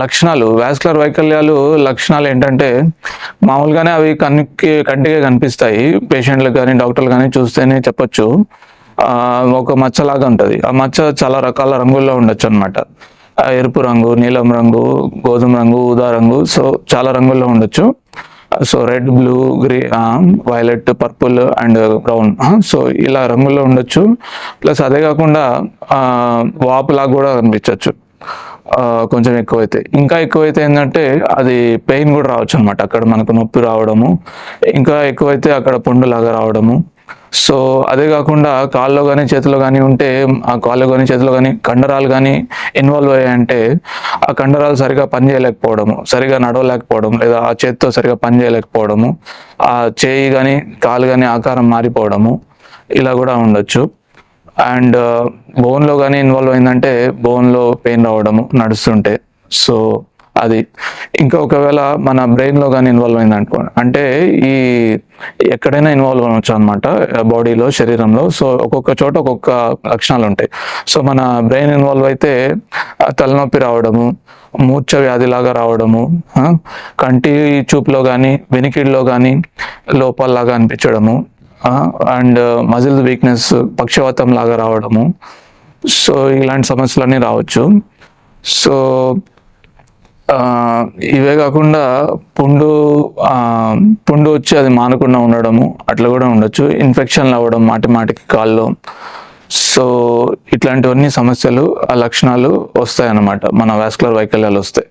లక్షణాలు వాస్కులర్ వైకల్యాలు లక్షణాలు ఏంటంటే మామూలుగానే అవి కంటికే కనిపిస్తాయి. పేషెంట్లకు కానీ డాక్టర్లు కానీ చూస్తేనే చెప్పొచ్చు. ఒక మచ్చలాగా ఉంటుంది. ఆ మచ్చ చాలా రకాల రంగుల్లో ఉండొచ్చు అనమాట. ఎరుపు రంగు, నీలం రంగు, గోధుమ రంగు, ఊదా రంగు, సో చాలా రంగుల్లో ఉండొచ్చు. So red, blue, violet, purple and brown, so ఇలా రంగుల్లో ఉండొచ్చు. ప్లస్ అదే కాకుండా వాపులాగా కూడా కనిపించవచ్చు. కొంచెం ఎక్కువైతే, ఇంకా ఎక్కువైతే ఏంటంటే అది పెయిన్ కూడా రావచ్చు అనమాట. అక్కడ మనకు నొప్పి రావడము, ఇంకా ఎక్కువైతే అక్కడ పుండులాగా రావడము. సో అదే కాకుండా కాల్లో కానీ చేతిలో కానీ ఉంటే, ఆ కాళ్ళు కానీ చేతిలో కానీ కండరాలు కానీ ఇన్వాల్వ్ అయ్యాయంటే ఆ కండరాలు సరిగా పనిచేయలేకపోవడము, సరిగా నడవలేకపోవడం, లేదా ఆ చేతితో సరిగా పనిచేయలేకపోవడము, ఆ చేయి కానీ కాలు కానీ ఆకారం మారిపోవడము, ఇలా కూడా ఉండొచ్చు. అండ్ బోన్లో కానీ ఇన్వాల్వ్ అయిందంటే బోన్లో పెయిన్ రావడము నడుస్తుంటే. సో అది ఇంకా ఒకవేళ మన బ్రెయిన్లో కానీ ఇన్వాల్వ్ అయింది అనుకోండి, అంటే ఈ ఎక్కడైనా ఇన్వాల్వ్ అవ్వచ్చు అనమాట బాడీలో, శరీరంలో. సో ఒక్కొక్క చోట ఒక్కొక్క లక్షణాలు ఉంటాయి. సో మన బ్రెయిన్ ఇన్వాల్వ్ అయితే తలనొప్పి రావడము, మూర్ఛ వ్యాధిలాగా రావడము, కంటి చూపులో కానీ వెనికిడిలో కానీ లోపాల్లాగా అనిపించడము, అండ్ మజిల్ వీక్నెస్, పక్షవాతం లాగా రావడము, సో ఇలాంటి సమస్యలన్నీ రావచ్చు. సో ఇవే కాకుండా పుండు వచ్చి అది మానకుండా ఉండడము, అట్లా కూడా ఉండొచ్చు. ఇన్ఫెక్షన్లు అవ్వడం మాటికి కాల్లో. సో ఇట్లాంటివన్నీ సమస్యలు, ఆ లక్షణాలు వస్తాయి అన్నమాట మన వాస్కులర్ వైకల్యాలు వస్తాయి.